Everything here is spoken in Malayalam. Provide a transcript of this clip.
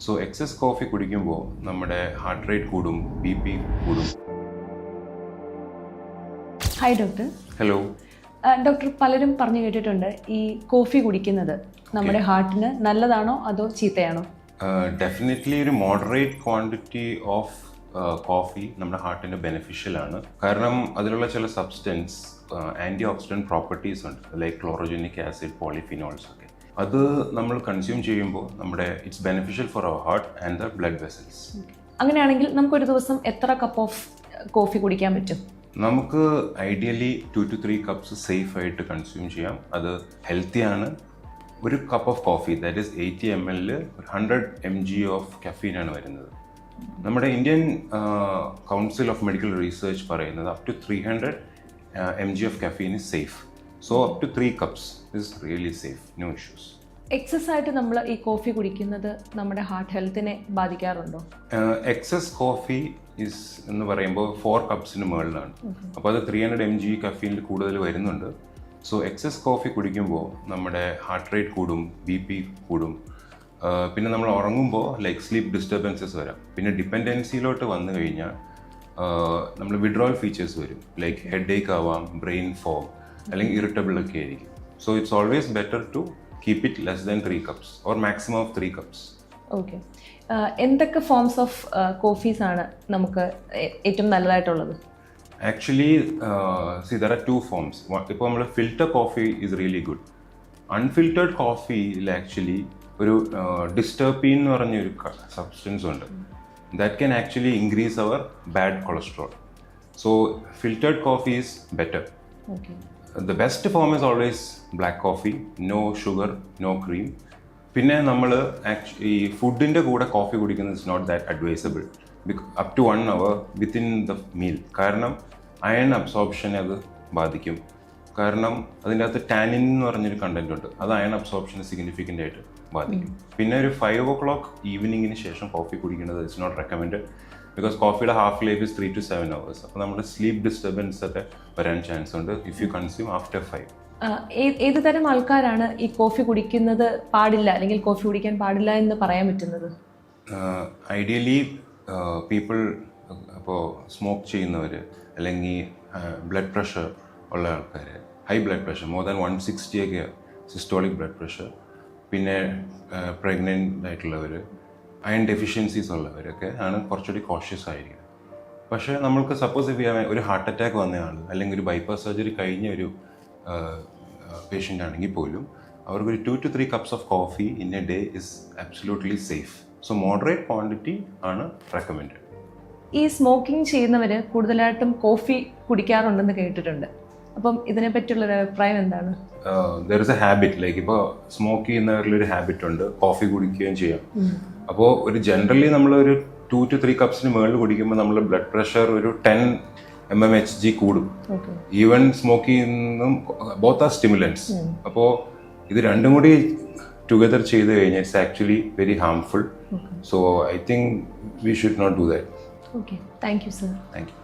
സോ എക്സസ് കോഫി കുടിക്കുമ്പോൾ നമ്മുടെ ഹാർട്ട് റേറ്റ് കൂടും, BP കൂടും. Hi doctor. ഹലോ ഡോക്ടർ, പലരും പറഞ്ഞു കേട്ടിട്ടുണ്ട് ഈ കോഫി കുടിക്കുന്നത് നമ്മുടെ ഹാർട്ടിന് നല്ലതാണോ അതോ ചീത്തയാണോ? ഡെഫിനറ്റ്ലി ഒരു മോഡറേറ്റ് ക്വാണ്ടിറ്റി ഓഫ് കോഫി നമ്മുടെ ഹാർട്ടിന് ബെനിഫിഷ്യൽ ആണ്. കാരണം അതിലുള്ള ചില സബ്സ്റ്റൻസ് ആൻറ്റി ഓക്സിഡൻറ്റ് പ്രോപ്പർട്ടീസ് ഉണ്ട്, ലൈക്ക് ക്ലോറോജനിക് ആസിഡ്, പോളിഫിനോൾസ് ഒക്കെ. അത് നമ്മൾ കൺസ്യൂം ചെയ്യുമ്പോൾ നമ്മുടെ it's beneficial for our heart and the blood vessels. അങ്ങനെയാണെങ്കിൽ നമുക്കൊരു ദിവസം എത്ര കപ്പ് ഓഫ് കോഫി കുടിക്കാൻ പറ്റും? നമുക്ക് ഐഡിയലി 2 to 3 കപ്സ് സേഫ് ആയിട്ട് കൺസ്യൂം ചെയ്യാം. അത് ഹെൽത്തിയാണ്. ഒരു cup of coffee that is 80 ml 100 mg of കഫീനാണ് വരുന്നത്. നമ്മുടെ Indian council of medical research പറയുന്നത് up to 300 mg of caffeine is safe. So up to 3 cups is really safe, no issues. Excess ആയിട്ട് നമ്മൾ ഈ കോഫി കുടിക്കുന്നത് നമ്മുടെ ഹാർട്ട് ഹെൽത്തിനെ ബാധിക്കാറുണ്ടോ? എക്സസ് കോഫി ഇസ് എന്ന് പറയുമ്പോൾ 4 കപ്സിന് മുകളിലാണ്. അപ്പോൾ അത് 300 mg കഫീനിൽ കൂടുതൽ വരുന്നുണ്ട്. സോ എക്സസ് കോഫി കുടിക്കുമ്പോൾ നമ്മുടെ ഹാർട്ട് റേറ്റ് കൂടും, BP കൂടും. പിന്നെ നമ്മൾ ഉറങ്ങുമ്പോൾ ലൈക്ക് സ്ലീപ്പ് ഡിസ്റ്റർബൻസസ് വരാം. പിന്നെ ഡിപ്പെൻഡൻസിയിലോട്ട് വന്നു കഴിഞ്ഞാൽ നമ്മൾ വിഡ്രോവൽ ഫീച്ചേഴ്സ് വരും, ലൈക്ക് ഹെഡ് ഏക്ക് ആവാം, ബ്രെയിൻ ഫോഗ്, അല്ലെങ്കിൽ ഇറിറ്റബിൾ ഒക്കെ ആയിരിക്കും. So it's always better to keep it less than 3 cups or maximum of 3 cups. Okay. എന്തൊക്കെ ഫോംസ് ഓഫ് കോഫീസ് ആണ് നമുക്ക് ഏറ്റവും നല്ലതായിട്ടുള്ളത്? Actually there are 2 forms. ഇപ്പോൾ നമ്മൾ filter coffee is really good. Unfiltered കോഫിയിൽ ആക്ച്വലി ഒരു ഡിസ്റ്റർപീൻ എന്ന് പറഞ്ഞൊരു സബ്സ്റ്റൻസ് ഉണ്ട്. That can actually increase our bad cholesterol. So filtered coffee is better. The best form is always black coffee, no sugar, no cream. പിന്നെ നമ്മൾ ഈ ഫുഡിൻ്റെ കൂടെ കോഫി കുടിക്കുന്നത് is not that advisable up to 1 hour within the meal. കാരണം അയൺ അബ്സോർപ്ഷനെ അത് ബാധിക്കും. കാരണം അതിൻ്റെ അകത്ത് ടാനിൻ എന്ന് പറഞ്ഞൊരു കണ്ടന്റ് ഉണ്ട്, അത് അയൺ അബ്സോർപ്ഷനെ സിഗ്നിഫിക്കൻ്റ് ആയിട്ട് ബാധിക്കും. പിന്നെ ഒരു 5 o'clock ഈവനിങ്ങിന് ശേഷം കോഫി കുടിക്കുന്നത് ഇറ്റ്സ് നോട്ട് റെക്കമെൻഡഡ്, ബിക്കോസ് കോഫിയുടെ half life is 3 to 7 hours. അപ്പോൾ നമ്മുടെ സ്ലീപ്പ് ഡിസ്റ്റർബൻസ് ഒക്കെ വരാൻ ചാൻസ് ഉണ്ട് ഇഫ് യു കൺസ്യൂം ആഫ്റ്റർ 5. ഏത് തരം ആൾക്കാരാണ് ഈ കോഫി കുടിക്കുന്നത് പാടില്ല അല്ലെങ്കിൽ കോഫി കുടിക്കാൻ പാടില്ല എന്ന് പറയാൻ പറ്റുന്നത്? ഐഡിയലി പീപ്പിൾ, അപ്പോൾ സ്മോക്ക് ചെയ്യുന്നവർ, അല്ലെങ്കിൽ ബ്ലഡ് പ്രഷർ ഉള്ള ആൾക്കാർ, high blood pressure more than 160 ഒക്കെ സിസ്റ്റോളിക് ബ്ലഡ് പ്രഷർ, പിന്നെ പ്രഗ്നൻ്റ് ആയിട്ടുള്ളവർ, അയൺ ഡെഫിഷ്യൻസീസ് ഉള്ളവരൊക്കെ ആണ് കുറച്ചുകൂടി കോഷ്യസ് ആയിരിക്കുന്നത്. പക്ഷേ നമ്മൾക്ക് സപ്പോസ് ഒരു ഹാർട്ട് അറ്റാക്ക് വന്ന ആൾ, അല്ലെങ്കിൽ ഒരു ബൈപ്പാസ് സർജറി കഴിഞ്ഞ ഒരു പേഷ്യൻ്റ് ആണെങ്കിൽ പോലും അവർക്കൊരു 2 to 3 cups of coffee in A day is absolutely safe. So moderate quantity ആണ് റെക്കമെൻഡഡ്. ഈ സ്മോക്കിംഗ് ചെയ്യുന്നവർ കൂടുതലായിട്ടും കോഫി കുടിക്കാറുണ്ടെന്ന് കേട്ടിട്ടുണ്ട്. അപ്പം ഇതിനെ പറ്റിയുള്ളൊരു അഭിപ്രായം എന്താണ്? There is A habit, like ഇപ്പോൾ സ്മോക്ക് ചെയ്യുന്നവരിലൊരു ഹാബിറ്റ് ഉണ്ട്, കോഫി കുടിക്കുകയും ചെയ്യാം. അപ്പോൾ ഒരു ജനറലി നമ്മളൊരു 2 to 3 കപ്സിന് മുകളിൽ കുടിക്കുമ്പോൾ നമ്മൾ ബ്ലഡ് പ്രഷർ ഒരു 10 mmHg കൂടും. ഈവൻ സ്മോക്ക് ചെയ്യുന്നതും ബോത്ത് ആർ സ്റ്റിമുലൻസ്. അപ്പോൾ ഇത് രണ്ടും കൂടി ടുഗദർ ചെയ്ത് കഴിഞ്ഞാൽ it's actually very harmful. So I think we should not do that. Okay, thank you, sir. Thank you.